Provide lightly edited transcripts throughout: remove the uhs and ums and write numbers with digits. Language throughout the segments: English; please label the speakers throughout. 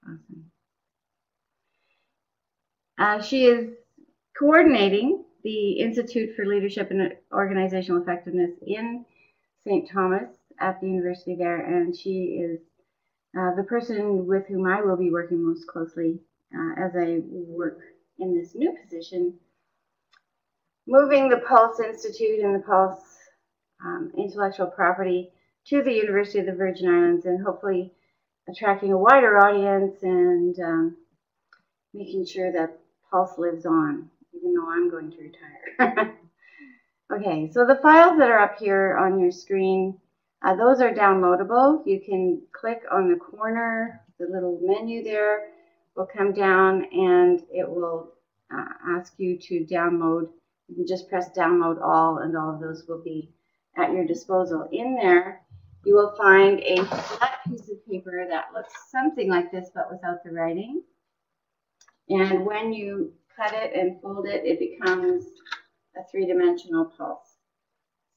Speaker 1: Awesome. She is coordinating the Institute for Leadership and Organizational Effectiveness in St. Thomas at the university there, and she is the person with whom I will be working most closely as I work in this new position, moving the PULSE Institute and the PULSE intellectual property to the University of the Virgin Islands, and hopefully attracting a wider audience and making sure that PULSE lives on, even though I'm going to retire. Okay, so the files that are up here on your screen, those are downloadable. You can click on the corner, the little menu there will come down and it will ask you to download. You can just press download all and all of those will be at your disposal. In there, you will find a flat piece of paper that looks something like this but without the writing. And when you cut it and fold it, it becomes a three-dimensional pulse.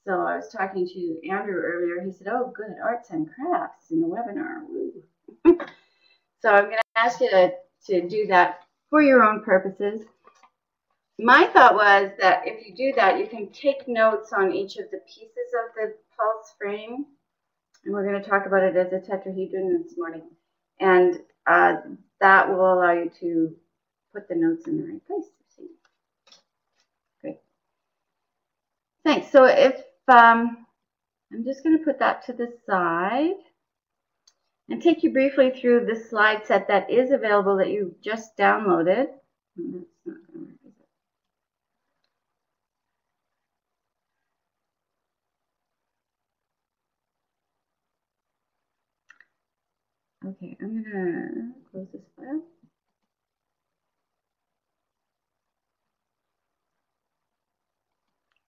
Speaker 1: So I was talking to Andrew earlier. He said, oh, good, arts and crafts in the webinar. Woo. So I'm going to ask you to do that for your own purposes. My thought was that if you do that, you can take notes on each of the pieces of the pulse frame. And we're going to talk about it as a tetrahedron this morning. And that will allow you to put the notes in the right place. Great. Thanks. So if I'm just going to put that to the side and take you briefly through the slide set that is available that you just downloaded. That's not going to work, is it? Okay, I'm going to close this file.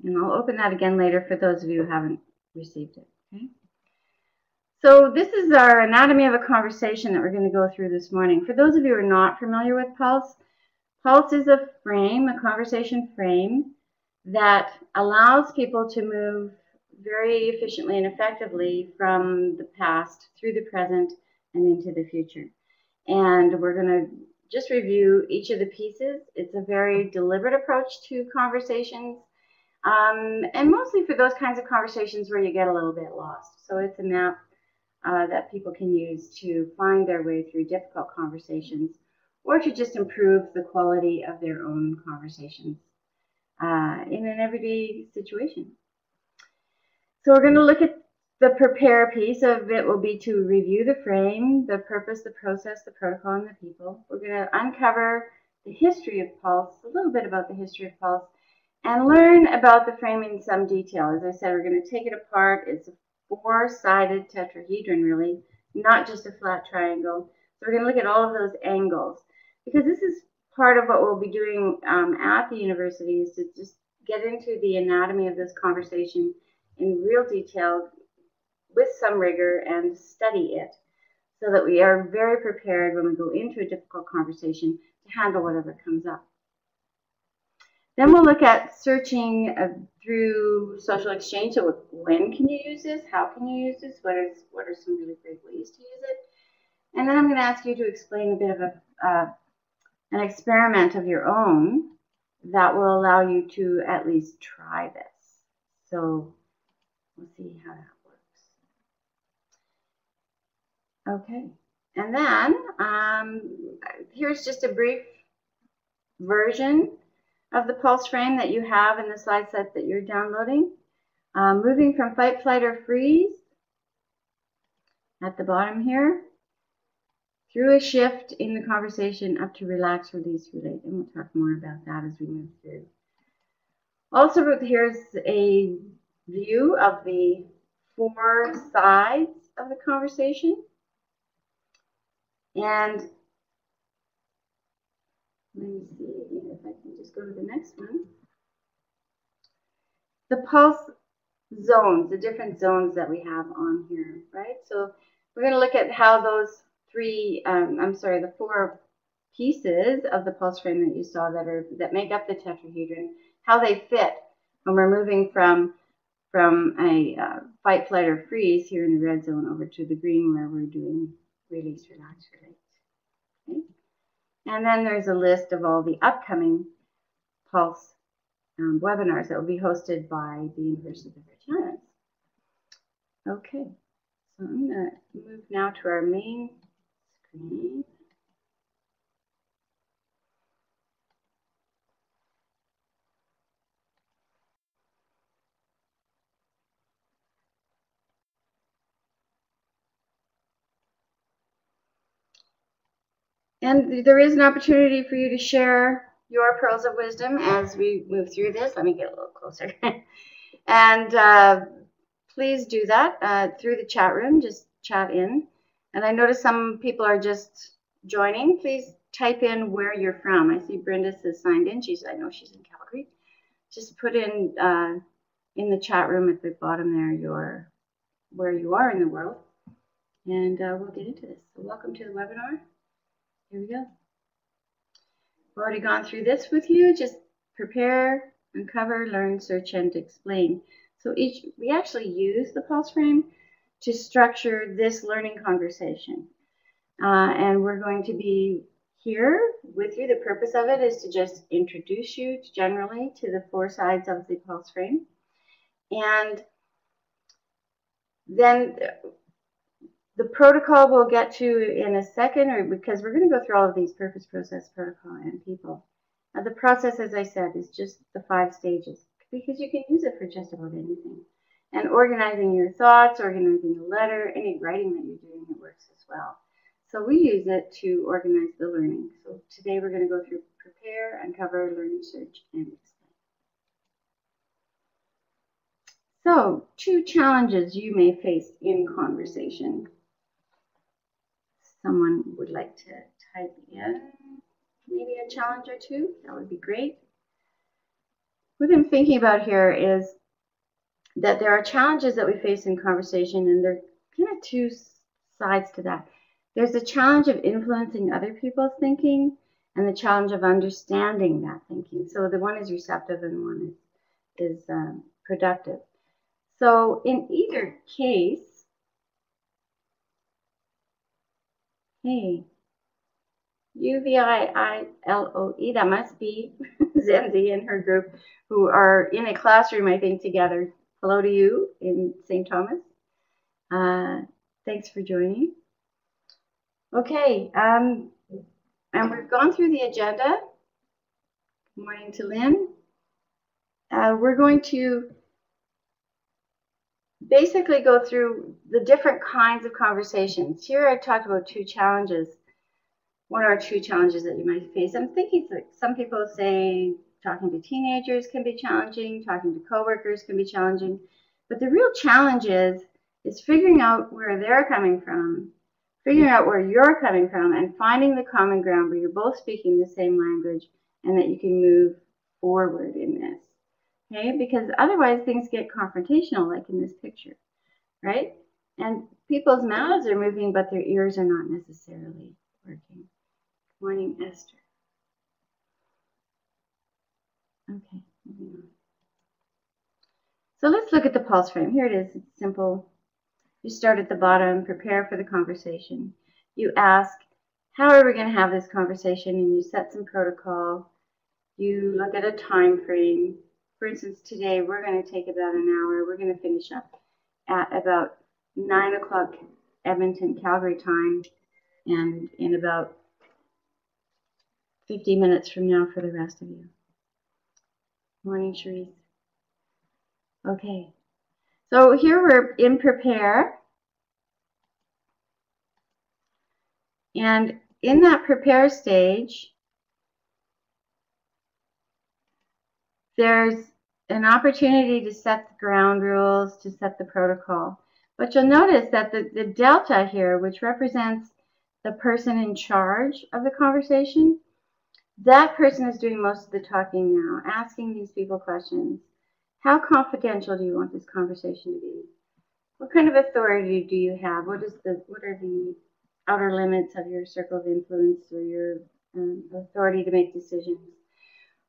Speaker 1: And I'll open that again later for those of you who haven't received it. Okay. So this is our anatomy of a conversation that we're going to go through this morning. For those of you who are not familiar with PULSE, PULSE is a frame, a conversation frame, that allows people to move very efficiently and effectively from the past through the present and into the future. And we're going to just review each of the pieces. It's a very deliberate approach to conversations. And mostly for those kinds of conversations where you get a little bit lost. So it's a map that people can use to find their way through difficult conversations or to just improve the quality of their own conversations in an everyday situation. So we're going to look at the prepare piece of it. Will be to review the frame, the purpose, the process, the protocol, and the people. We're going to uncover the history of PULSE, a little bit about the history of PULSE, and learn about the frame in some detail. As I said, we're going to take it apart. It's a four-sided tetrahedron, really, not just a flat triangle. So we're going to look at all of those angles, because this is part of what we'll be doing at the university, is to just get into the anatomy of this conversation in real detail with some rigor and study it so that we are very prepared when we go into a difficult conversation to handle whatever comes up. Then we'll look at searching through social exchange. So when can you use this? How can you use this? What are some really great ways to use it? And then I'm going to ask you to explain a bit of an experiment of your own that will allow you to at least try this. So we'll see how that works. Okay. And then here's just a brief version of the PULSE frame that you have in the slide set that you're downloading. Moving from fight, flight, or freeze at the bottom here, through a shift in the conversation up to relax, release, relate. And we'll talk more about that as we move through. Also, here's a view of the four sides of the conversation. And let me see if I can just go to the next one. The PULSE zones, the different zones that we have on here, right? So we're going to look at how those the four pieces of the PULSE frame that you saw that make up the tetrahedron, how they fit when we're moving from a fight, flight, or freeze here in the red zone over to the green where we're doing release, relax, relate. And then there's a list of all the upcoming Pulse webinars that will be hosted by the University of the Virgin Islands. Okay, so I'm going to move now to our main screen. And there is an opportunity for you to share your pearls of wisdom as we move through this. Let me get a little closer. And please do that through the chat room. Just chat in. And I notice some people are just joining. Please type in where you're from. I see Brenda has signed in. I know she's in Calgary. Just put in the chat room at the bottom there where you are in the world. And we'll get into this. So welcome to the webinar. Here we go. I've already gone through this with you. Just prepare, uncover, learn, search, and explain. So we actually use the pulse frame to structure this learning conversation. And we're going to be here with you. The purpose of it is to just introduce you generally to the 4 sides of the pulse frame. And then the protocol we'll get to in a second, because we're going to go through all of these: purpose, process, protocol, and people. Now, the process, as I said, is just the 5 stages, because you can use it for just about anything. And organizing your thoughts, organizing a letter, any writing that you're doing, it works as well. So we use it to organize the learning. So today we're going to go through prepare, uncover, learn, search, and explain. So 2 challenges you may face in conversation. Someone would like to type in maybe a challenge or 2. That would be great. What I'm thinking about here is that there are challenges that we face in conversation, and there are kind of 2 sides to that. There's the challenge of influencing other people's thinking and the challenge of understanding that thinking. So the one is receptive and one is productive. So in either case, hey, UVI-ILOE, that must be Zenzi and her group, who are in a classroom, I think, together. Hello to you in St. Thomas. Thanks for joining. Okay, and we've gone through the agenda. Good morning to Lynn. We're going to basically go through the different kinds of conversations. Here I talked about 2 challenges. What are 2 challenges that you might face? I'm thinking that some people say talking to teenagers can be challenging, talking to coworkers can be challenging, but the real challenge is figuring out where they're coming from, figuring out where you're coming from, and finding the common ground where you're both speaking the same language and that you can move forward in this. Okay, because otherwise things get confrontational, like in this picture, right? And people's mouths are moving, but their ears are not necessarily working. Good morning, Esther. Okay, moving on. So let's look at the pulse frame. Here it is. It's simple. You start at the bottom, prepare for the conversation. You ask, how are we going to have this conversation? And you set some protocol. You look at a time frame. For instance, today we're going to take about an hour. We're going to finish up at about 9 o'clock Edmonton, Calgary time, and in about 50 minutes from now for the rest of you. Morning, Cherise. Okay, so here we're in prepare. And in that prepare stage, there's an opportunity to set the ground rules, to set the protocol. But you'll notice that the delta here, which represents the person in charge of the conversation, that person is doing most of the talking now, asking these people questions. How confidential do you want this conversation to be? What kind of authority do you have? What are the outer limits of your circle of influence or your authority to make decisions?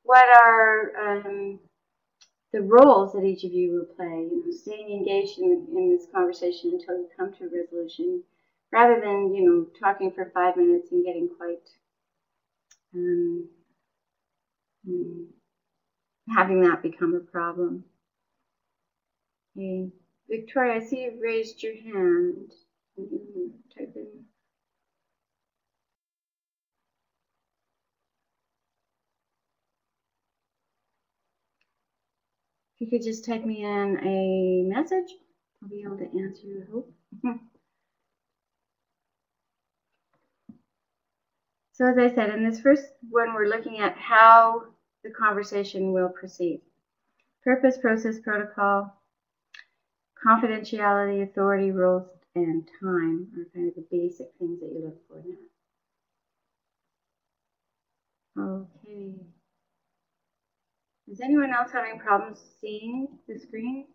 Speaker 1: What are the roles that each of you will play? You know, staying engaged in this conversation until you come to a resolution, rather than talking for 5 minutes and getting quite and having that become a problem. Okay. Victoria, I see you've raised your hand. Can you type in? If you could just type me in a message, I'll be able to answer you, I hope. So as I said, in this first one, we're looking at how the conversation will proceed. Purpose, process, protocol, confidentiality, authority, roles, and time are kind of the basic things that you look for now. Okay. Is anyone else having problems seeing the screen?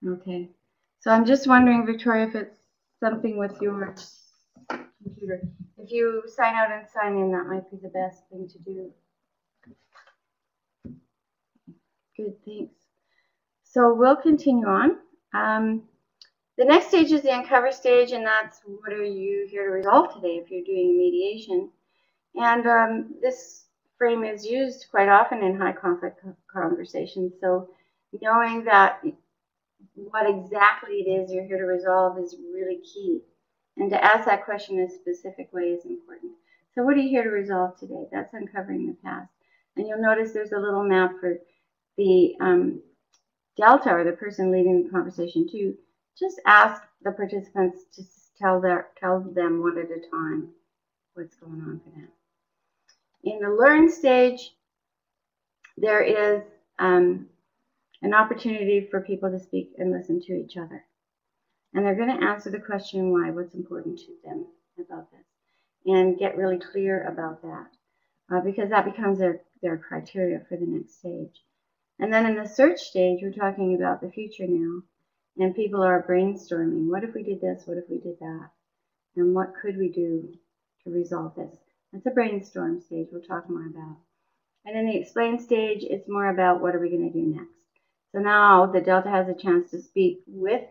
Speaker 1: Okay. So I'm just wondering, Victoria, if it's something with your computer. If you sign out and sign in, that might be the best thing to do. Good, thanks. So we'll continue on. The next stage is the uncover stage, and that's what are you here to resolve today if you're doing mediation. And this frame is used quite often in high conflict conversations. So knowing that what exactly it is you're here to resolve is really key. And to ask that question in a specific way is important. So what are you here to resolve today? That's uncovering the past. And you'll notice there's a little map for the delta, or the person leading the conversation, to just ask the participants to tell them one at a time what's going on for them. In the learn stage, there is an opportunity for people to speak and listen to each other. And they're going to answer the question why, what's important to them about this, and get really clear about that, because that becomes their criteria for the next stage. And then in the search stage, we're talking about the future now, and people are brainstorming. What if we did this? What if we did that? And what could we do to resolve this? That's a brainstorm stage we'll talk more about. And in the explain stage, it's more about what are we going to do next. So now the Delta has a chance to speak with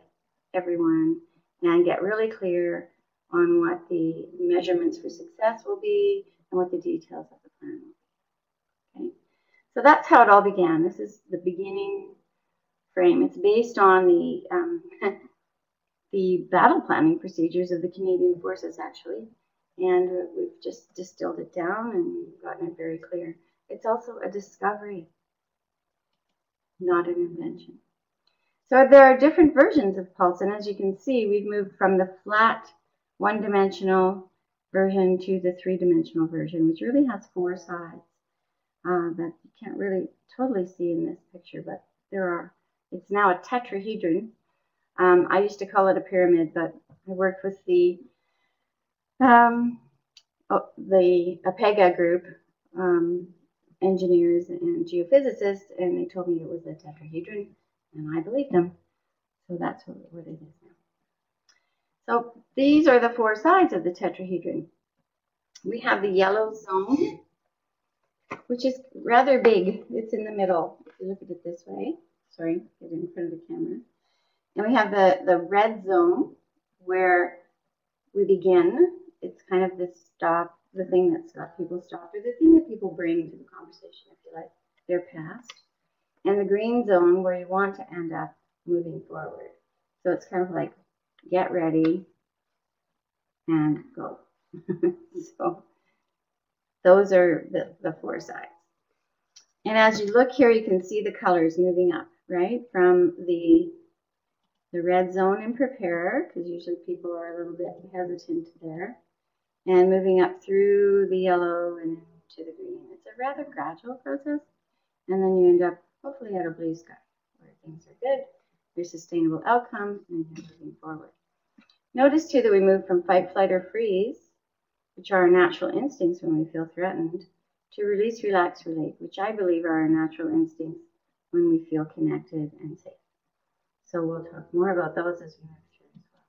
Speaker 1: everyone and get really clear on what the measurements for success will be and what the details of the plan will be. Okay? So that's how it all began. This is the beginning frame. It's based on the the battle planning procedures of the Canadian Forces, actually, and we've just distilled it down and gotten it very clear. It's also a discovery, not an invention. So there are different versions of PULSE, and as you can see, we've moved from the flat one-dimensional version to the three-dimensional version, which really has four sides that you can't really totally see in this picture, but there are. It's now a tetrahedron. I used to call it a pyramid, but I worked with the APEGA group, engineers and geophysicists, and they told me it was a tetrahedron, and I believed them. So that's what it is now. So these are the four sides of the tetrahedron. We have the yellow zone, which is rather big. It's in the middle. If you look at it this way, sorry, get in front of the camera. And we have the red zone where we begin. It's kind of the stop, the thing that's got people stopped, or the thing that people bring to the conversation, if you like, their past. And the green zone where you want to end up moving forward. So it's kind of like get ready and go. So those are the four sides. And as you look here, you can see the colors moving up, right? From the red zone in prepare, because usually people are a little bit hesitant there, and moving up through the yellow and into the green. It's a rather gradual process, and then you end up hopefully at a blue sky where things are good, there's sustainable outcomes, and you're moving forward. Notice too that we move from fight, flight, or freeze, which are our natural instincts when we feel threatened, to release, relax, relate, which I believe are our natural instincts when we feel connected and safe. So we'll talk more about those as we move through as well.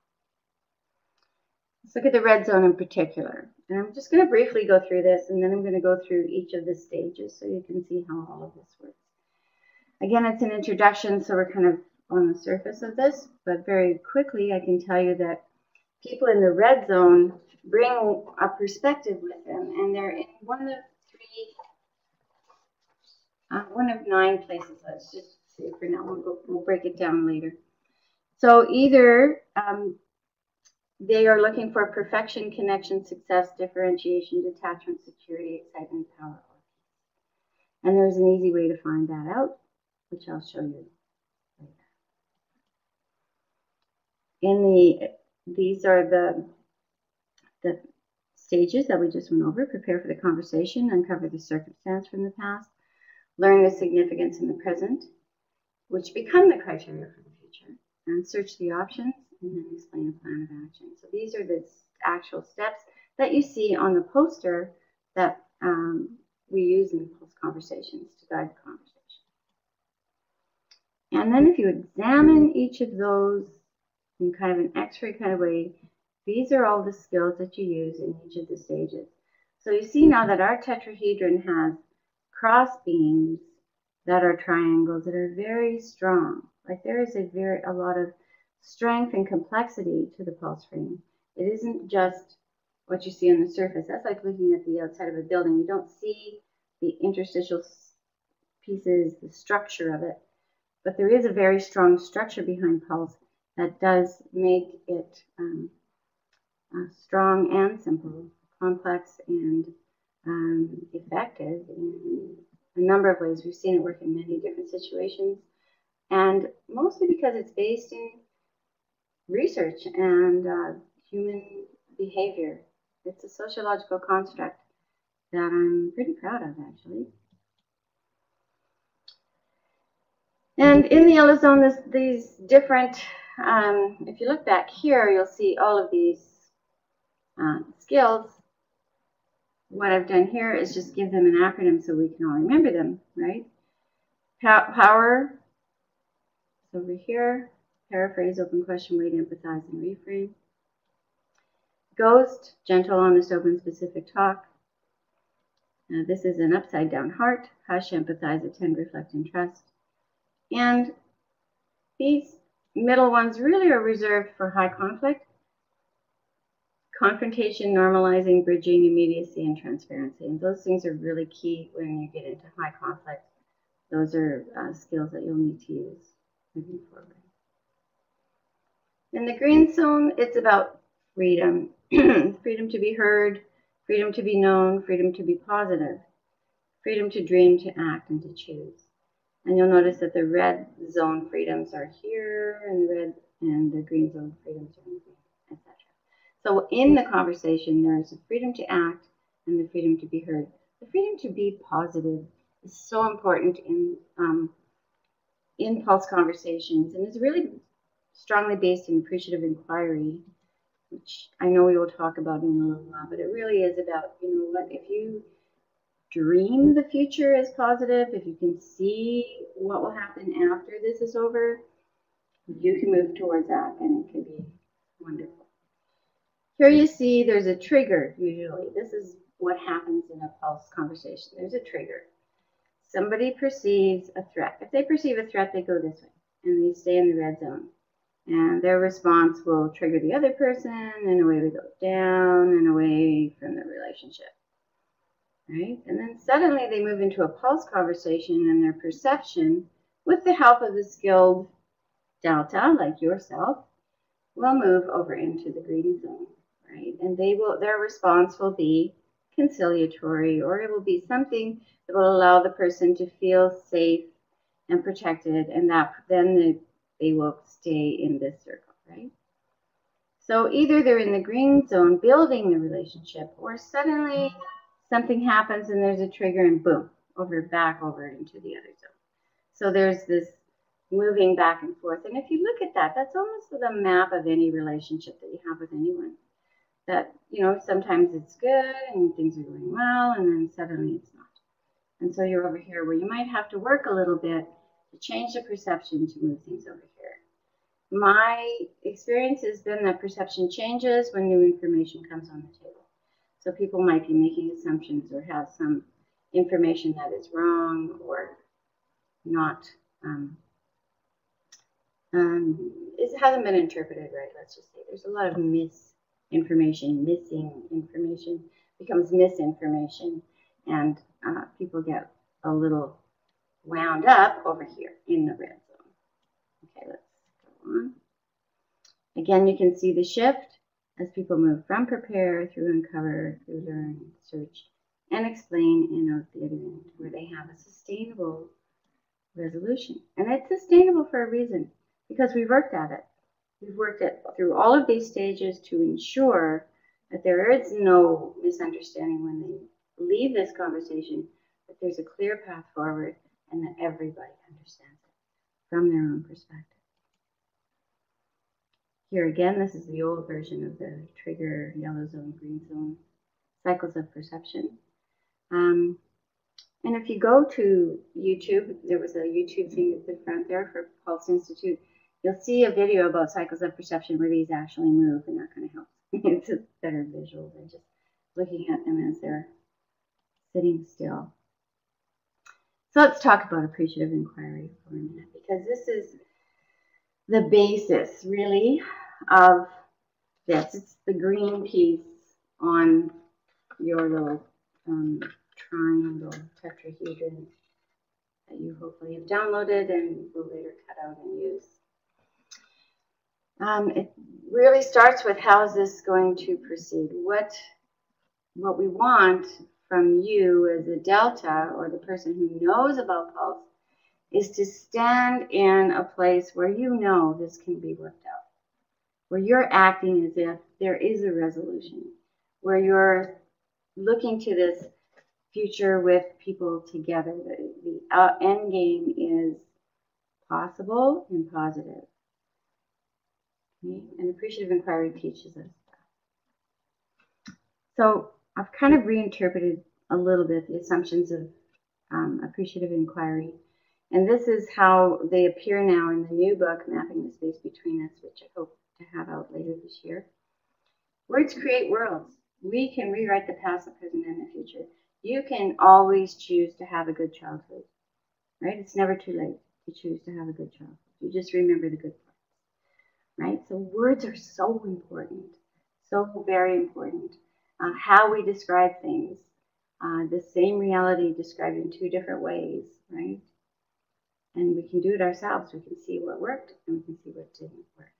Speaker 1: Let's look at the red zone in particular. And I'm just going to briefly go through this, and then I'm going to go through each of the stages so you can see how all of this works. Again, it's an introduction, so we're kind of on the surface of this, but very quickly I can tell you that people in the red zone bring a perspective with them, and they're in one of 9 places. Let's just say for now, we'll break it down later. So either they are looking for perfection, connection, success, differentiation, detachment, security, excitement, power. And there's an easy way to find that out, which I'll show you later. These are the stages that we just went over. Prepare for the conversation, uncover the circumstance from the past, learn the significance in the present, which become the criteria for the future, and search the options, and then explain a plan of action. So these are the actual steps that you see on the poster that we use in Pulse conversations to guide the conversation. And then if you examine each of those in kind of an X-ray kind of way, these are all the skills that you use in each of the stages. So you see now that our tetrahedron has cross beams that are triangles that are very strong. Like there is a lot of strength and complexity to the pulse frame. It isn't just what you see on the surface. That's like looking at the outside of a building. You don't see the interstitial pieces, the structure of it. But there is a very strong structure behind pulse that does make it strong and simple, complex and effective in a number of ways. We've seen it work in many different situations, and mostly because it's based in research and human behavior. It's a sociological construct that I'm pretty proud of, actually. And in the yellow zone, these different, if you look back here, you'll see all of these skills. What I've done here is just give them an acronym so we can all remember them, right? Power, over here. Paraphrase, open question, wait, empathize, and reframe. Ghost, gentle, honest, open, specific talk. This is an upside down heart. Hush, empathize, attend, reflect, and trust. And these middle ones really are reserved for high conflict. Confrontation, normalizing, bridging, immediacy, and transparency. And those things are really key when you get into high conflict. Those are skills that you'll need to use moving forward. In the green zone, it's about freedom. Freedom to be heard, freedom to be known, freedom to be positive, freedom to dream, to act, and to choose. And you'll notice that the red zone freedoms are here, and the red and the green zone freedoms are in green, etc. So in the conversation, there's the freedom to act and the freedom to be heard. The freedom to be positive is so important in pulse conversations, and is really strongly based in appreciative inquiry, which I know we will talk about in a little while, but it really is about, you know what, if you dream the future as positive, if you can see what will happen after this is over, you can move towards that, and it can be wonderful. Here you see there's a trigger, usually. This is what happens in a pulse conversation. There's a trigger. Somebody perceives a threat. If they perceive a threat, they go this way, and they stay in the red zone. And their response will trigger the other person, and away we go down and away from the relationship. Right? And then suddenly they move into a pulse conversation, and their perception, with the help of the skilled delta, like yourself, will move over into the green zone. Right? And their response will be conciliatory, or it will be something that will allow the person to feel safe and protected, and that then they will stay in this circle, right? So either they're in the green zone building the relationship, or suddenly something happens and there's a trigger and boom, back over into the other zone. So there's this moving back and forth. And if you look at that, that's almost the map of any relationship that you have with anyone. That, you know, sometimes it's good and things are going well, and then suddenly it's not. And so you're over here where you might have to work a little bit to change the perception to move things over here. My experience has been that perception changes when new information comes on the table. So people might be making assumptions or have some information that is wrong or not It hasn't been interpreted right, let's just say. There's a lot of misinformation, missing information becomes misinformation, and people get a little wound up over here in the red zone. Okay, let's go on. Again, you can see the shift as people move from prepare through uncover, through learn, search, and explain, and out the other end, where they have a sustainable resolution. And it's sustainable for a reason, because we've worked at it. We've worked it through all of these stages to ensure that there is no misunderstanding when they leave this conversation, that there's a clear path forward, and that everybody understands it from their own perspective. Here again, this is the old version of the trigger, yellow zone, green zone, cycles of perception. And if you go to YouTube, there was a YouTube thing at the front there for Pulse Institute. You'll see a video about cycles of perception where these actually move, and that kind of helps. It's a better visual than just looking at them as they're sitting still. So let's talk about appreciative inquiry for a minute, because this is the basis, really, of this. It's the green piece on your little triangle tetrahedron that you hopefully have downloaded and will later cut out and use. It really starts with, how is this going to proceed? What we want from you as a delta, or the person who knows about Pulse, is to stand in a place where you know this can be worked out, where you're acting as if there is a resolution, where you're looking to this future with people together. The end game is possible and positive. Okay? And appreciative inquiry teaches us that. So I've kind of reinterpreted a little bit the assumptions of appreciative inquiry. And this is how they appear now in the new book, Mapping the Space Between Us, which I hope to have out later this year. Words create worlds. We can rewrite the past, the present, and the future. You can always choose to have a good childhood, right? It's never too late to choose to have a good childhood. You just remember the good parts, right? So words are so important, so very important. How we describe things, the same reality described in two different ways, right? And we can do it ourselves. We can see what worked and we can see what didn't work.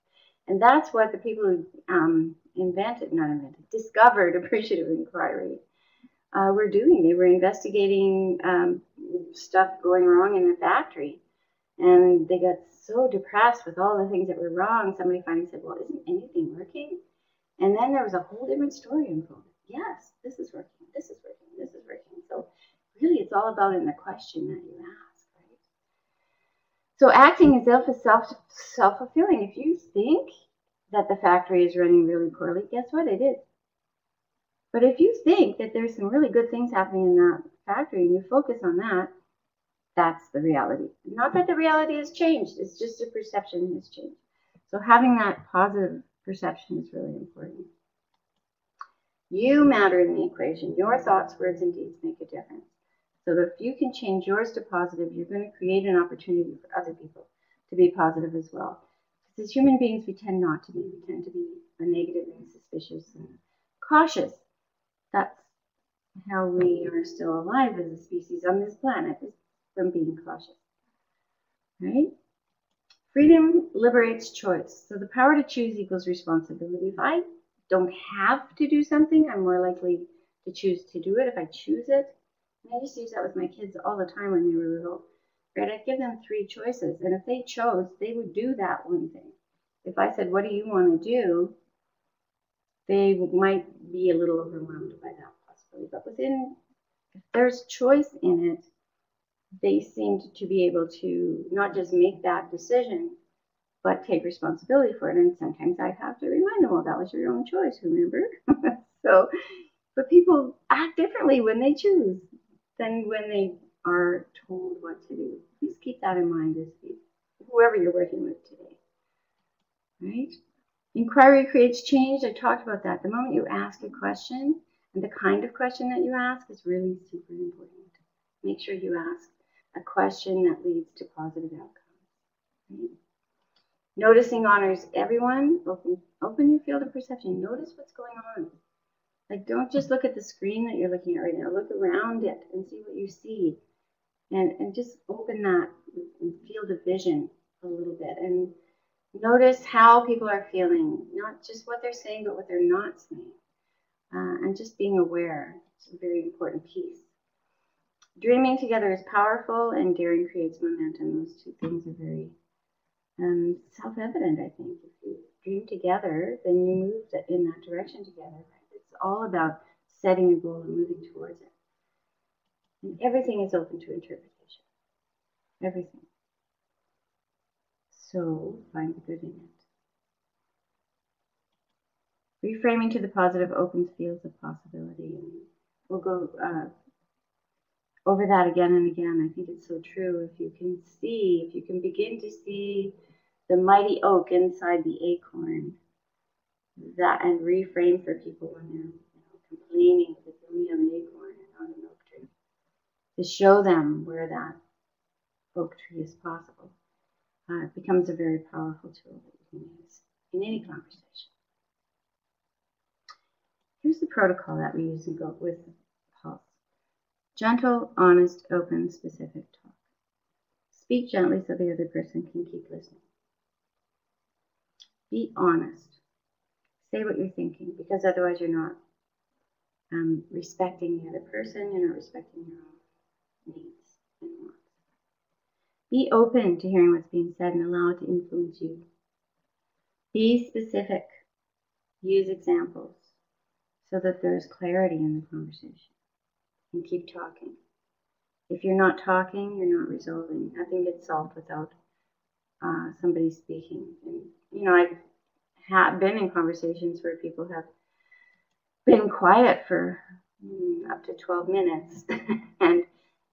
Speaker 1: And that's what the people who discovered appreciative inquiry were doing. They were investigating stuff going wrong in the factory. And they got so depressed with all the things that were wrong, somebody finally said, well, isn't anything working? And then there was a whole different story unfolded. Yes, this is working, this is working, this is working. So really it's all about in the question that you ask, right? So acting as if it's self-fulfilling. If you think that the factory is running really poorly, guess what? It is. But if you think that there's some really good things happening in that factory and you focus on that, that's the reality. Not that the reality has changed, it's just the perception has changed. So having that positive perception is really important. You matter in the equation. Your thoughts, words, and deeds make a difference. So that if you can change yours to positive, you're going to create an opportunity for other people to be positive as well. Because as human beings, we tend not to be. We tend to be negative and suspicious and cautious. That's how we are still alive as a species on this planet, is from being cautious. Right? Freedom liberates choice. So the power to choose equals responsibility. If I don't have to do something, I'm more likely to choose to do it if I choose it. And I used to use that with my kids all the time when they were little. Right? I'd give them 3 choices, and if they chose, they would do that one thing. If I said, what do you want to do? They might be a little overwhelmed by that possibility. But if there's choice in it, they seemed to be able to not just make that decision, but take responsibility for it. And sometimes I have to remind them, well, that was your own choice, remember? But people act differently when they choose than when they are told what to do. Please keep that in mind as whoever you're working with today. Right? Inquiry creates change. I talked about that. The moment you ask a question, and the kind of question that you ask is really super important. Make sure you ask a question that leads to positive outcomes. Right? Noticing honors everyone. Open your field of perception. Notice what's going on. Like, don't just look at the screen that you're looking at right now. Look around it and see what you see. And just open that field of vision a little bit. And notice how people are feeling. Not just what they're saying, but what they're not saying. And just being aware. It's a very important piece. Dreaming together is powerful, and daring creates momentum. Those two things are very self-evident, I think. If you dream together, then you move in that direction together. Right? It's all about setting a goal and moving towards it. And everything is open to interpretation. Everything. So find the good in it. Reframing to the positive opens fields of possibility. And we'll go over that again and again. I think it's so true. If you can begin to see the mighty oak inside the acorn, and reframe for people when they're complaining that they only have an acorn and not an oak tree, to show them where that oak tree is possible. It becomes a very powerful tool that you can use in any conversation. Here's the protocol that we use with Pulse. Gentle, honest, open, specific talk. Speak gently so the other person can keep listening. Be honest. Say what you're thinking, because otherwise you're not respecting the other person, you're not respecting your own needs and wants. Be open to hearing what's being said and allow it to influence you. Be specific. Use examples so that there's clarity in the conversation. And keep talking. If you're not talking, you're not resolving. Nothing gets solved without somebody speaking. And, I've been in conversations where people have been quiet for up to 12 minutes. And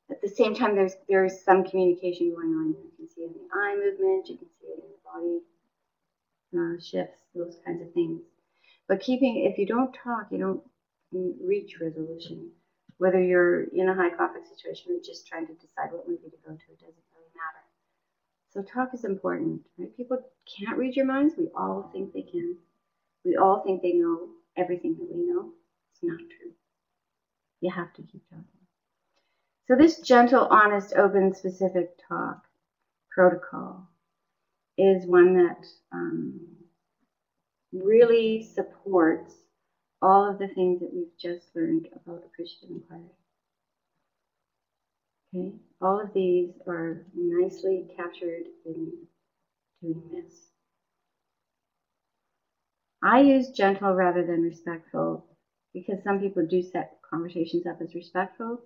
Speaker 1: at the same time, there's some communication going on. You can see it in the eye movement. You can see it in the body shifts, those kinds of things. But if you don't talk, you don't reach resolution. Whether you're in a high conflict situation or just trying to decide what movie to go to, it doesn't really matter. So talk is important, right? People can't read your minds. We all think they can. We all think they know everything that we know. It's not true. You have to keep talking. So this gentle, honest, open, specific talk protocol is one that really supports all of the things that we've just learned about appreciative inquiry. Okay, all of these are nicely captured in doing this. I use gentle rather than respectful because some people do set conversations up as respectful.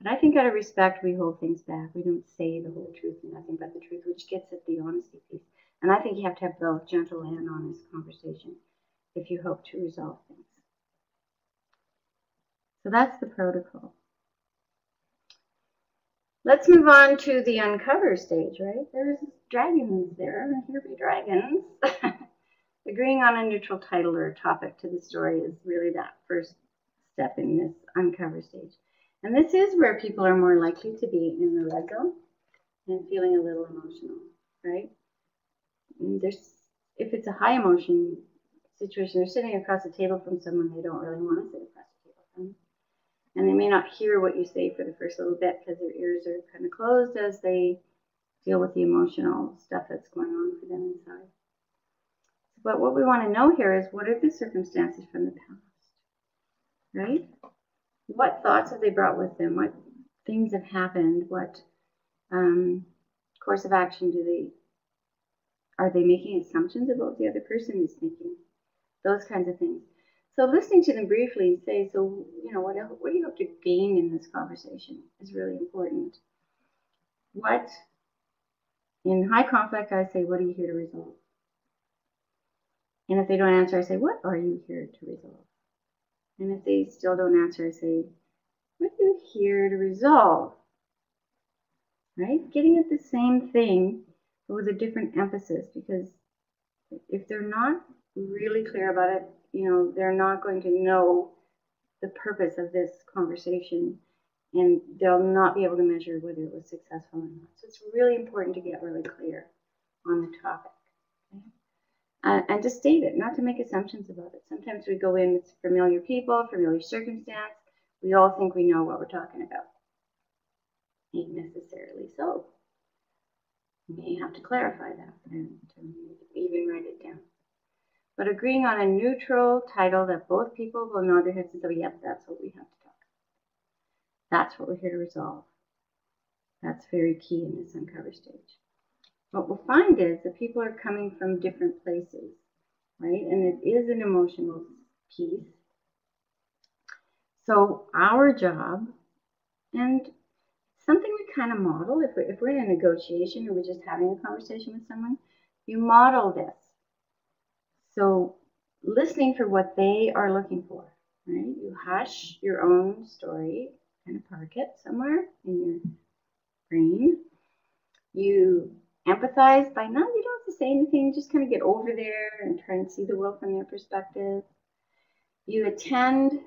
Speaker 1: But I think out of respect, we hold things back. We don't say the whole truth and nothing but the truth, which gets at the honesty piece. And I think you have to have both gentle and honest conversation if you hope to resolve things. So that's the protocol. Let's move on to the uncover stage, right? There's dragons there. Here be dragons. Agreeing on a neutral title or topic to the story is really that first step in this uncover stage. And this is where people are more likely to be in the red zone and feeling a little emotional, right? If it's a high emotion situation, they're sitting across the table from someone they don't really want to sit across the table from. And they may not hear what you say for the first little bit because their ears are kind of closed as they deal with the emotional stuff that's going on for them inside. But what we want to know here is, what are the circumstances from the past, right? What thoughts have they brought with them? What things have happened? What course of action are they making assumptions about what the other person is thinking? Those kinds of things. So listening to them briefly, say, so, what do you hope to gain in this conversation is really important. In high conflict, I say, what are you here to resolve? And if they don't answer, I say, what are you here to resolve? And if they still don't answer, I say, what are you here to resolve? Right? Getting at the same thing, but with a different emphasis, because if they're not really clear about it, they're not going to know the purpose of this conversation, and they'll not be able to measure whether it was successful or not. So it's really important to get really clear on the topic. Okay? and to state it, not to make assumptions about it. Sometimes we go in with familiar people, familiar circumstance. We all think we know what we're talking about. Ain't necessarily so. You may have to clarify that and even write it down. But agreeing on a neutral title that both people will nod their heads and say, yep, that's what we have to talk about. That's what we're here to resolve. That's very key in this uncover stage. What we'll find is that people are coming from different places, right? And it is an emotional piece. So our job, and something we kind of model, if we're in a negotiation or we're just having a conversation with someone, you model this. So listening for what they are looking for, right? You hush your own story, kind of park it somewhere in your brain. You empathize by, no, you don't have to say anything, just kind of get over there and try and see the world from their perspective. You attend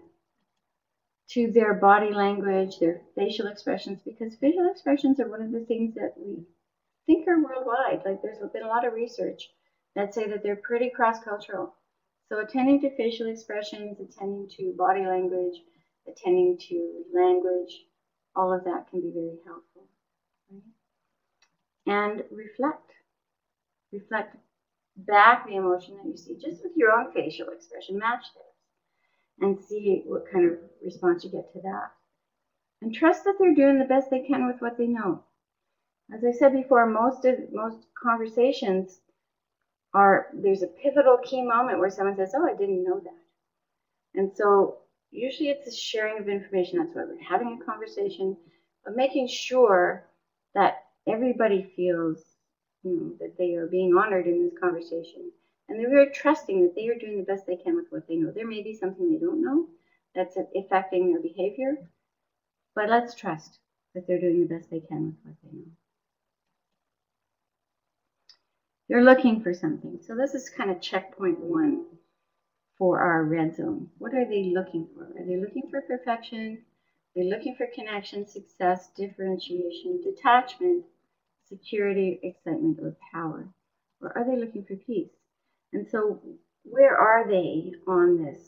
Speaker 1: to their body language, their facial expressions, because facial expressions are one of the things that we think are worldwide. Like there's been a lot of research that say that they're pretty cross-cultural. So attending to facial expressions, attending to body language, attending to language, all of that can be very helpful. Right? And reflect. Reflect back the emotion that you see, just with your own facial expression, match theirs, and see what kind of response you get to that. And trust that they're doing the best they can with what they know. As I said before, most conversations there's a pivotal key moment where someone says, oh, I didn't know that. And so usually it's a sharing of information. That's why we're having a conversation, but making sure that everybody feels that they are being honored in this conversation. And they're very trusting that they are doing the best they can with what they know. There may be something they don't know that's affecting their behavior, but let's trust that they're doing the best they can with what they know. They're looking for something. So this is kind of checkpoint 1 for our red zone. What are they looking for? Are they looking for perfection? Are they looking for connection, success, differentiation, detachment, security, excitement, or power? Or are they looking for peace? And so where are they on this?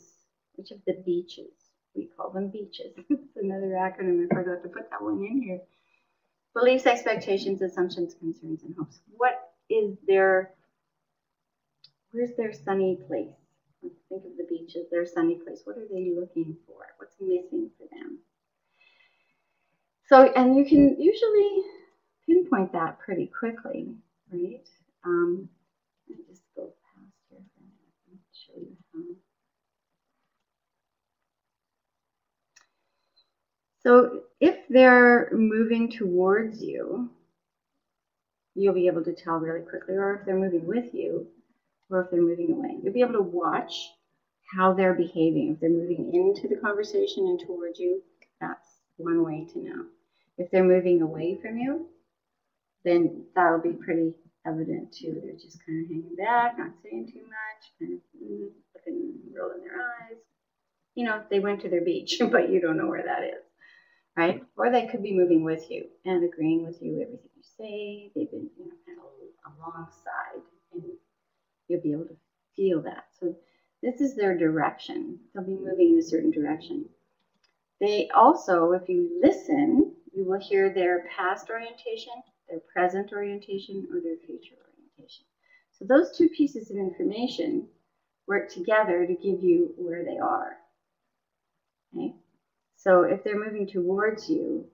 Speaker 1: Which of the beaches? We call them beaches. It's another acronym. I forgot to put that one in here. Beliefs, expectations, assumptions, concerns, and hopes. What is where's their sunny place? Let's think of the beaches, their sunny place. What are they looking for? What's missing for them? So, and you can usually pinpoint that pretty quickly, right? Let me just go past here for a minute and show you how. So if they're moving towards you, you'll be able to tell really quickly, or if they're moving with you, or if they're moving away. You'll be able to watch how they're behaving. If they're moving into the conversation and towards you, that's one way to know. If they're moving away from you, then that'll be pretty evident too. They're just kind of hanging back, not saying too much, kind of looking, rolling their eyes. You know, they went to their beach, but you don't know where that is, right? Or they could be moving with you and agreeing with you, everything you say. They've been, kind of alongside, and you'll be able to feel that. So this is their direction. They'll be moving in a certain direction. They also, if you listen, you will hear their past orientation, their present orientation, or their future orientation. So those two pieces of information work together to give you where they are. Okay? So if they're moving towards you,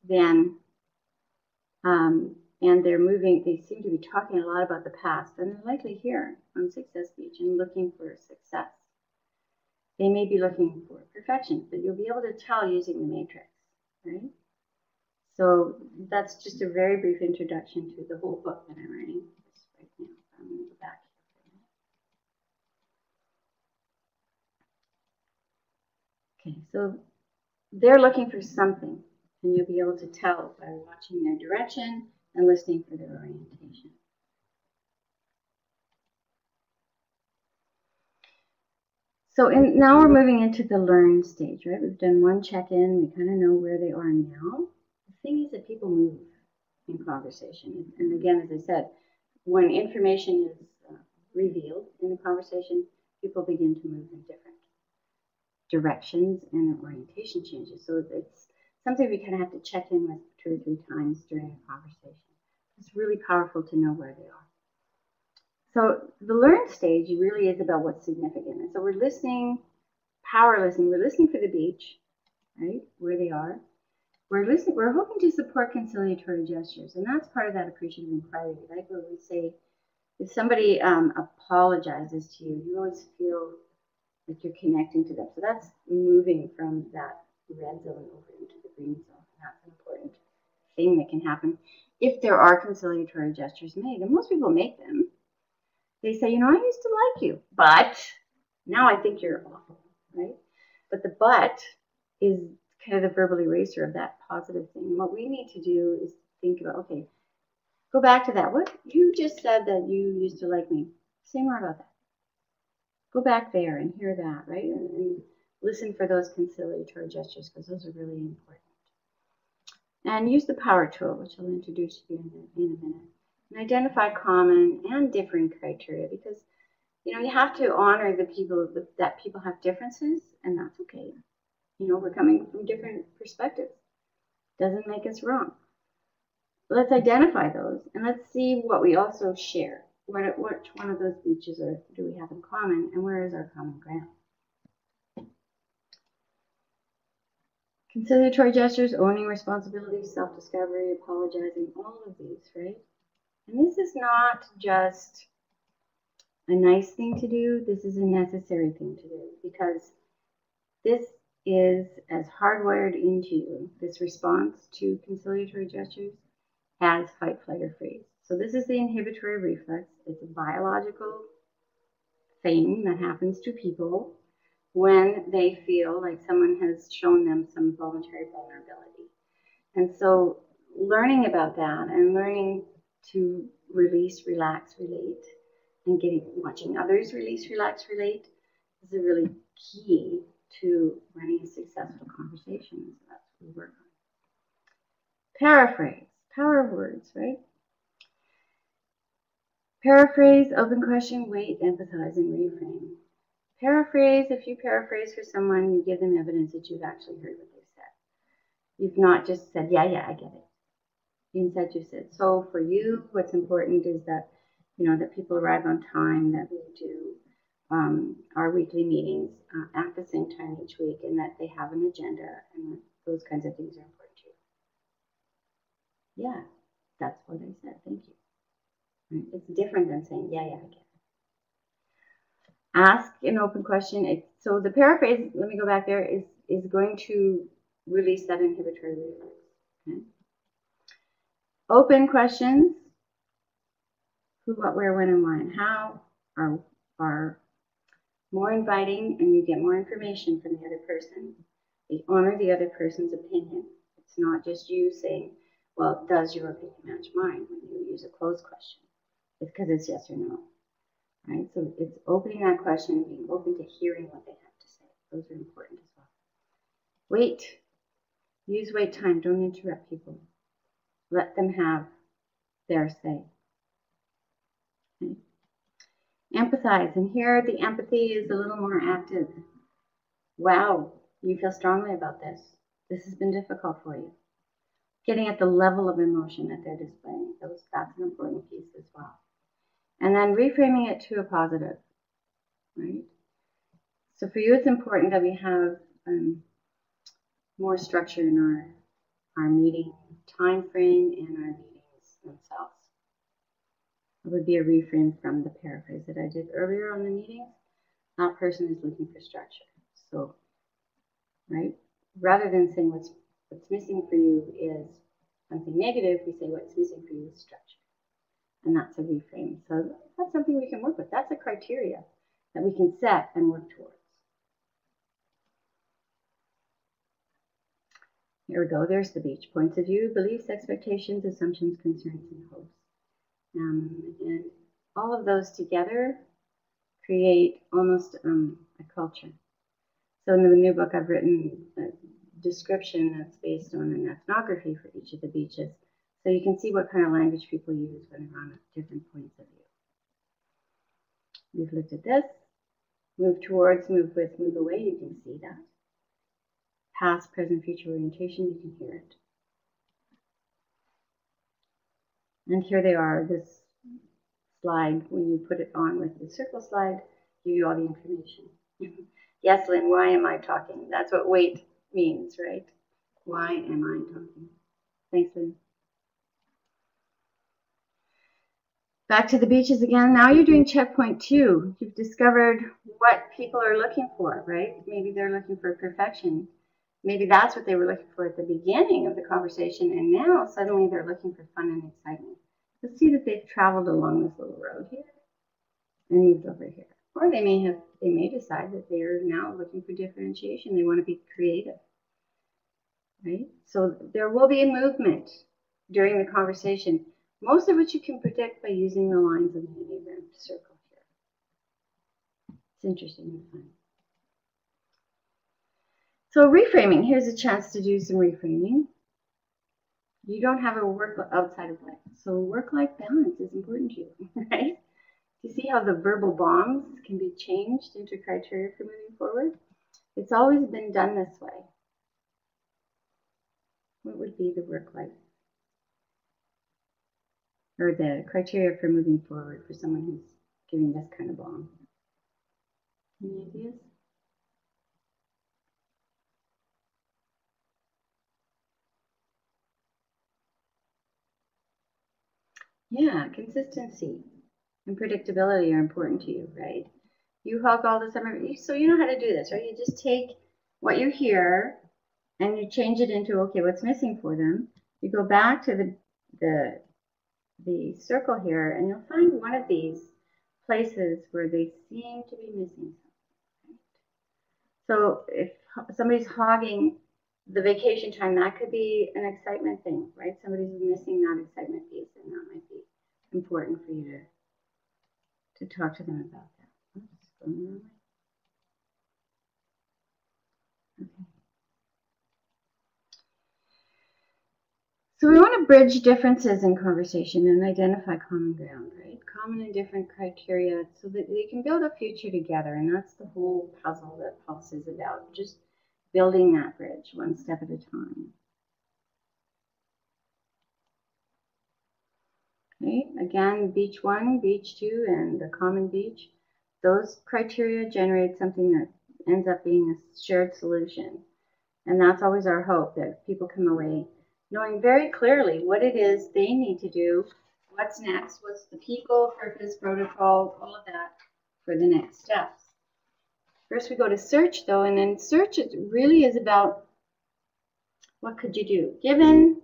Speaker 1: then and they seem to be talking a lot about the past, and they're likely here on Success Beach and looking for success. They may be looking for perfection, but you'll be able to tell using the matrix, right? So that's just a very brief introduction to the whole book that I'm writing right now. I'm going to go back here. Okay, so they're looking for something, and you'll be able to tell by watching their direction and listening for their orientation. So now we're moving into the learn stage, right? We've done one check-in. We kind of know where they are now. The thing is that people move in conversation. And again, as I said, when information is revealed in the conversation, people begin to move in different directions and their orientation changes. So it's something we kind of have to check in with 2 or 3 times during a conversation. It's really powerful to know where they are. So the learn stage really is about what's significant. And so we're listening, power listening. We're listening for the beach, right, where they are. We're listening. We're hoping to support conciliatory gestures, and that's part of that appreciative inquiry. Like when we say, if somebody apologizes to you, you always feel like you're connecting to them. So that's moving from that red zone over into the green zone. And that's an important thing that can happen if there are conciliatory gestures made. And most people make them. They say, you know, I used to like you, but now I think you're awful, right? But the but is kind of the verbal eraser of that positive thing. What we need to do is think about, okay, go back to that. What you just said that you used to like me. Say more about that. Go back there and hear that, right? And listen for those conciliatory gestures, because those are really important. And use the power tool, which I'll introduce you in a minute. And identify common and differing criteria, because you know you have to honor the people that people have differences, and that's okay. You know, we're coming from different perspectives. Doesn't make us wrong. Let's identify those, and let's see what we also share. Which one of those beaches do we have in common, and where is our common ground? Conciliatory gestures, owning responsibility, self-discovery, apologizing, all of these, right? And this is not just a nice thing to do, this is a necessary thing to do, because this is as hardwired into you, this response to conciliatory gestures, as fight, flight, or freeze. So this is the inhibitory reflex. It's a biological thing that happens to people when they feel like someone has shown them some voluntary vulnerability. And so learning about that and learning to release, relax, relate, and watching others release, relax, relate is a really key to running a successful conversation. So that's what we work on. Paraphrase, power of words, right? Paraphrase, open question, wait, emphasize, and reframe. Paraphrase, if you paraphrase for someone, you give them evidence that you've actually heard what they've said. You've not just said, yeah, I get it. Instead, you said, so for you, what's important is that, you know, that people arrive on time, that we do our weekly meetings at the same time each week, and that they have an agenda, and those kinds of things are important to you. Yeah, that's what I said. Thank you. Right? It's different than saying, yeah, I get it. Ask an open question. So the paraphrase, let me go back there, is going to release that inhibitory reflex. Okay? Open questions, who, what, where, when, and why, and how are more inviting, and you get more information from the other person. They honor the other person's opinion. It's not just you saying, well, does your opinion match mine, when you use a closed question. It's because it's yes or no. Right? So it's opening that question and being open to hearing what they have to say. Those are important as well. Wait. Use wait time. Don't interrupt people. Let them have their say. Okay. Empathize. And here the empathy is a little more active. Wow, you feel strongly about this. This has been difficult for you. Getting at the level of emotion that they're displaying. That's an important piece as well. And then reframing it to a positive, right? So for you, it's important that we have more structure in our meeting time frame and our meetings themselves. It would be a reframe from the paraphrase that I did earlier on the meetings. That person is looking for structure. So, right? Rather than saying what's missing for you is something negative, we say what's missing for you is structure. And that's a reframe. So that's something we can work with. That's a criteria that we can set and work towards. Here we go. There's the beach. Points of view, beliefs, expectations, assumptions, concerns, and hopes. And all of those together create almost a culture. So in the new book, I've written a description that's based on an ethnography for each of the beaches. So you can see what kind of language people use when they're on different points of view. we've looked at this. Move towards, move with, move away. You can see that. Past, present, future orientation. You can hear it. And here they are. This slide, when you put it on with the circle slide, give you all the information. Yes, Lynn, why am I talking? That's what wait means, right? Why am I talking? Thanks, Lynn. Back to the beaches again. Now you're doing checkpoint 2. You've discovered what people are looking for, right? Maybe they're looking for perfection. Maybe that's what they were looking for at the beginning of the conversation, and now suddenly they're looking for fun and excitement. You'll see that they've traveled along this little road here and moved over here. Or they may decide that they are now looking for differentiation. They want to be creative, right? So there will be a movement during the conversation, most of which you can predict by using the lines of the Enneagram circle here. It's interesting and fun. So reframing, here's a chance to do some reframing. You don't have a work outside of life, so work-life balance is important to you, right? You see how the verbal bombs can be changed into criteria for moving forward? It's always been done this way. What would be the work-life? Or the criteria for moving forward for someone who's giving this kind of bomb? Any ideas? Yeah, consistency and predictability are important to you, right? You hug all the summer, so you know how to do this, right? You just take what you hear and you change it into, okay, what's missing for them? You go back to the circle here, and you'll find one of these places where they seem to be missing something. So if somebody's hogging the vacation time, that could be an excitement thing, right? Somebody's missing that excitement piece, and that might be important for you to talk to them about that. Oops, going the wrong way. Okay. So we want to bridge differences in conversation and identify common ground, right? Common and different criteria so that they can build a future together. And that's the whole puzzle that PULSE is about, just building that bridge one step at a time. Okay, again, beach 1, beach 2, and the common beach. Those criteria generate something that ends up being a shared solution. And that's always our hope, that people come away knowing very clearly what it is they need to do, what's next, what's the people, purpose, protocol, all of that for the next steps. First we go to search though, and in search it really is about what could you do? Given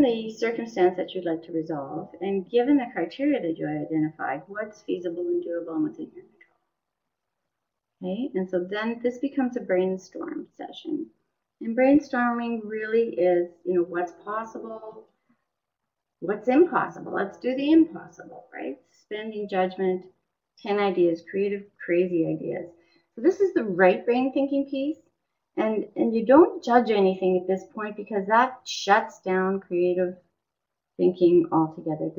Speaker 1: the circumstance that you'd like to resolve, and given the criteria that you identified, what's feasible and doable and within your control. Okay, and so then this becomes a brainstorm session. And brainstorming really is, what's possible, what's impossible. Let's do the impossible, right? Spending judgment, 10 ideas, creative, crazy ideas. So this is the right brain thinking piece. And you don't judge anything at this point because that shuts down creative thinking altogether.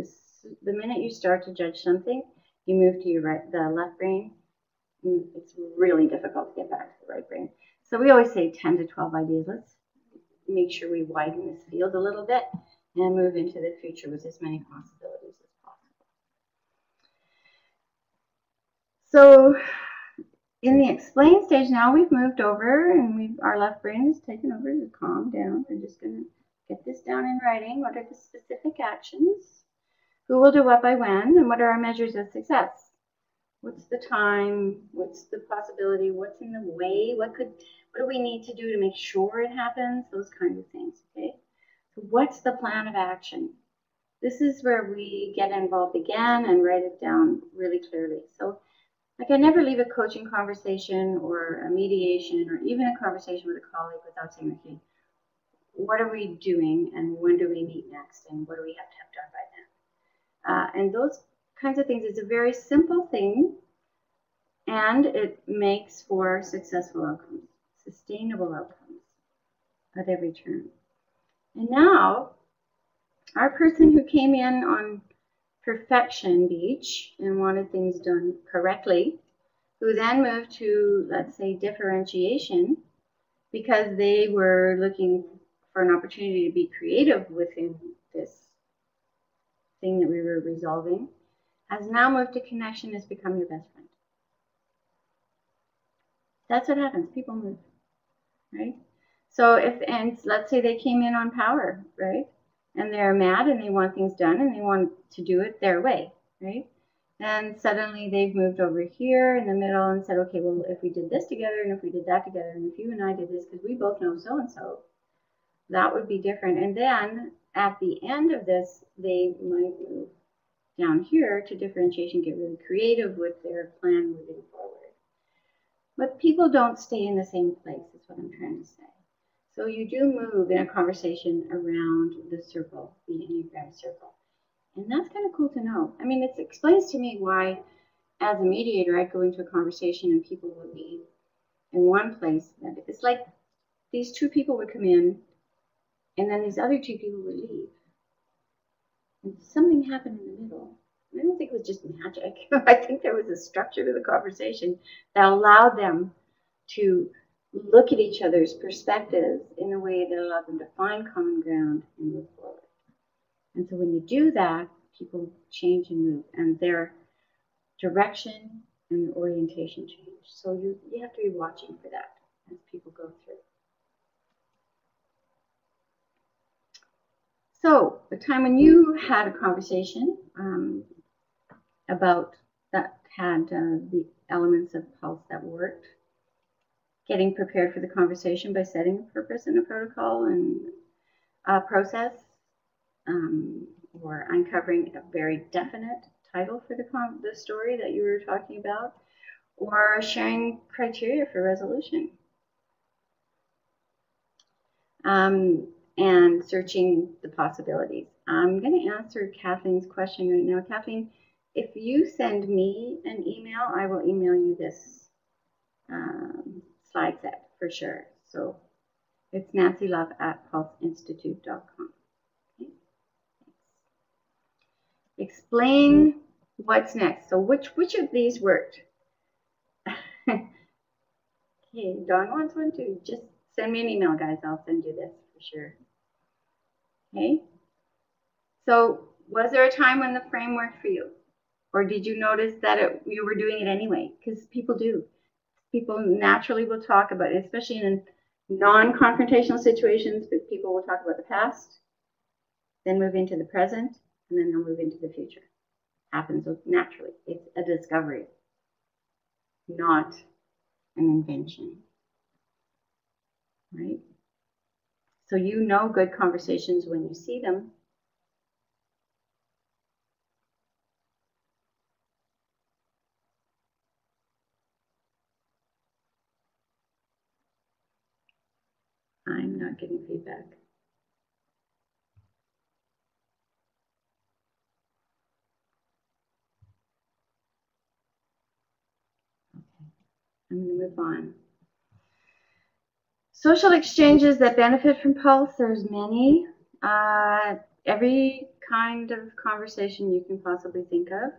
Speaker 1: The minute you start to judge something, you move to the left brain. It's really difficult to get back to the right brain. So we always say 10 to 12 ideas. Let's make sure we widen this field a little bit and move into the future with as many possibilities as possible. So in the explain stage now, we've moved over and our left brain is taken over to calm down. We're just going to get this down in writing. What are the specific actions? Who will do what by when? And what are our measures of success? What's the time? What's the possibility? What's in the way? What do we need to do to make sure it happens? Those kinds of things, okay? So what's the plan of action? This is where we get involved again and write it down really clearly. So like I never leave a coaching conversation or a mediation or even a conversation with a colleague without saying, okay, what are we doing and when do we meet next and what do we have to have done by then? And those kinds of things is a very simple thing, and it makes for successful outcomes, sustainable outcomes at every turn. And now, our person who came in on perfection beach and wanted things done correctly, who then moved to, let's say, differentiation because they were looking for an opportunity to be creative within this thing that we were resolving, has now moved to connection, has become your best friend. That's what happens. People move, right? So and let's say they came in on power, right? And they're mad and they want things done and they want to do it their way, right? And suddenly they've moved over here in the middle and said, okay, well, if we did this together and if we did that together and if you and I did this because we both know so-and-so, that would be different. And then at the end of this, they might move down here to differentiation, get really creative with their plan moving forward. But people don't stay in the same place, is what I'm trying to say. So you do move in a conversation around the circle, the Enneagram circle. And that's kind of cool to know. I mean, it explains to me why, as a mediator, I'd go into a conversation and people would be in one place. It's like these two people would come in, and then these other two people would leave. And something happened in the middle. I don't think it was just magic. I think there was a structure to the conversation that allowed them to look at each other's perspectives in a way that allowed them to find common ground and move forward. And so when you do that, people change and move, and their direction and their orientation change. So you have to be watching for that as people go through. So the time when you had a conversation about that had the elements of PULSE that worked, getting prepared for the conversation by setting a purpose and a protocol and a process, or uncovering a very definite title for the story that you were talking about, or sharing criteria for resolution, and searching the possibilities. I'm going to answer Kathleen's question right now. Kathleen, if you send me an email, I will email you this slide set for sure. So it's nancylove@pulseinstitute.com. Okay. Explain what's next. So which of these worked? Okay, Dawn wants one too. Just send me an email, guys. I'll send you this for sure. Okay. So was there a time when the frame worked for you? Or did you notice that you were doing it anyway? Because people do. People naturally will talk about it, especially in non-confrontational situations. People will talk about the past, then move into the present, and then they'll move into the future. Happens naturally. It's a discovery, not an invention. Right? So you know good conversations when you see them. I'm not getting feedback. Okay, I'm going to move on. Social exchanges that benefit from PULSE, there's many. Every kind of conversation you can possibly think of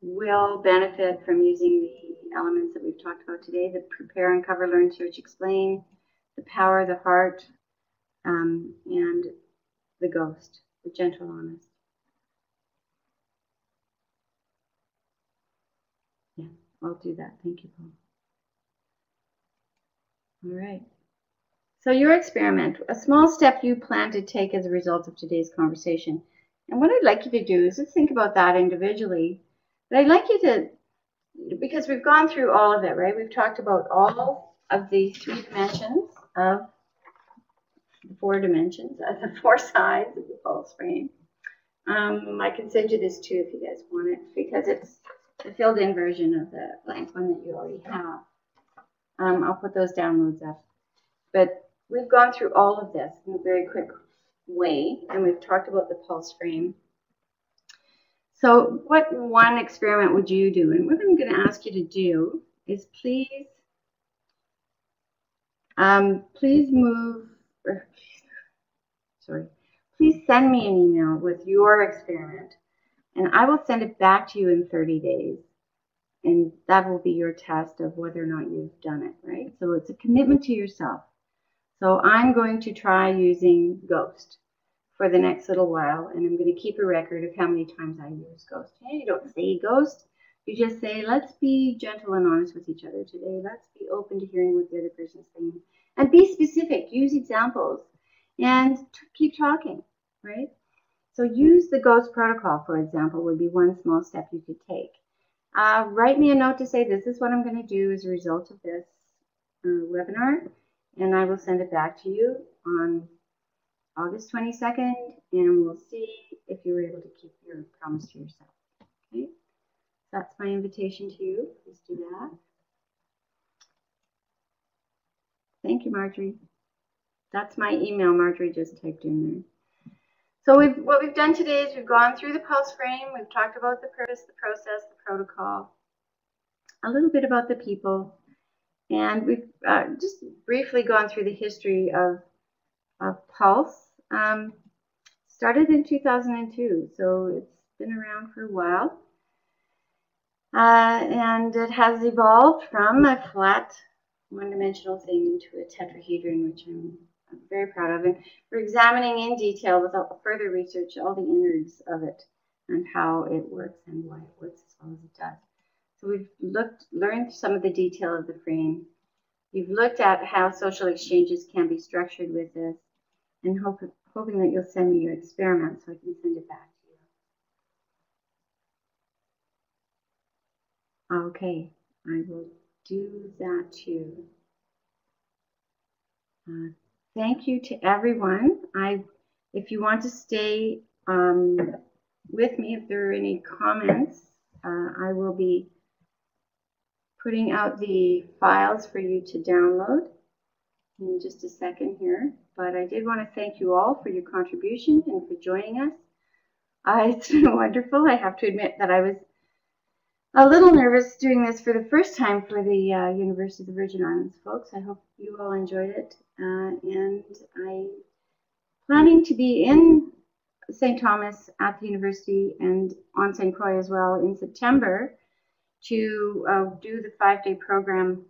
Speaker 1: will benefit from using the elements that we've talked about today: the prepare, uncover, learn, search, explain, the power of the heart, and the ghost, the gentle, honest. Yeah, I'll do that. Thank you, Paul. All right. So your experiment, a small step you plan to take as a result of today's conversation. And what I'd like you to do is just think about that individually. But I'd like you to, because we've gone through all of it, right? We've talked about all of the 3 dimensions of the 4 dimensions, the 4 sides of the PULSE frame. I can send you this too if you guys want it, because it's the filled-in version of the blank one that you already have. I'll put those downloads up. But we've gone through all of this in a very quick way, and we've talked about the PULSE frame. So what one experiment would you do? And what I'm going to ask you to do is please send me an email with your experiment. And I will send it back to you in 30 days. And that will be your test of whether or not you've done it, right? So it's a commitment to yourself. So I'm going to try using Ghost for the next little while, and I'm going to keep a record of how many times I use Ghost. Hey, you don't say Ghost. You just say, let's be gentle and honest with each other today. Let's be open to hearing what the other person's saying. And be specific. Use examples. And keep talking, right? So use the Ghost protocol, for example, would be one small step you could take. Write me a note to say this is what I'm going to do as a result of this webinar, and I will send it back to you on August 22nd, and we'll see if you were able to keep your promise to yourself. Okay, that's my invitation to you. Please do that. Thank you, Marjorie. That's my email Marjorie just typed in there. So what we've done today is we've gone through the pulse frame, we've talked about the purpose, the process, the protocol, a little bit about the people, and we've just briefly gone through the history of pulse. Started in 2002, so it's been around for a while. And it has evolved from a flat one-dimensional thing into a tetrahedron, which I'm very proud of. And we're examining in detail, without further research, all the innards of it and how it works and why it works as well as it does. So we've learned some of the detail of the frame. We've looked at how social exchanges can be structured with this, and hoping that you'll send me your experiment so I can send it back to you. Okay, I will do that too. Thank you to everyone. If you want to stay with me, if there are any comments, I will be putting out the files for you to download in just a second here. But I did want to thank you all for your contribution and for joining us. It's been wonderful. I have to admit that I was a little nervous doing this for the first time for the University of the Virgin Islands folks. I hope you all enjoyed it. And I'm planning to be in St. Thomas at the university and on St. Croix as well in September to do the 5-day program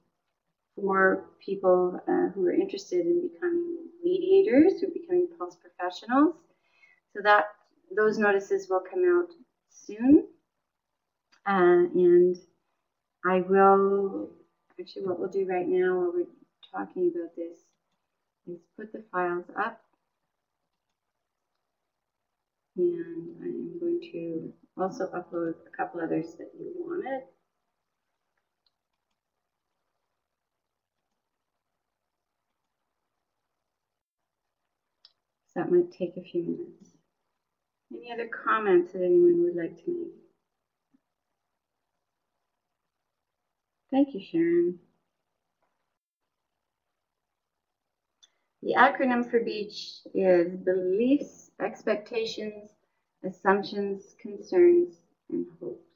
Speaker 1: for people who are interested in becoming mediators or becoming pulse professionals. So that those notices will come out soon. And I will, actually what we'll do right now while we're talking about this is put the files up. And I'm going to also upload a couple others that you wanted. So that might take a few minutes. Any other comments that anyone would like to make? Thank you, Sharon. The acronym for BEACH is Beliefs, Expectations, Assumptions, Concerns, and Hopes.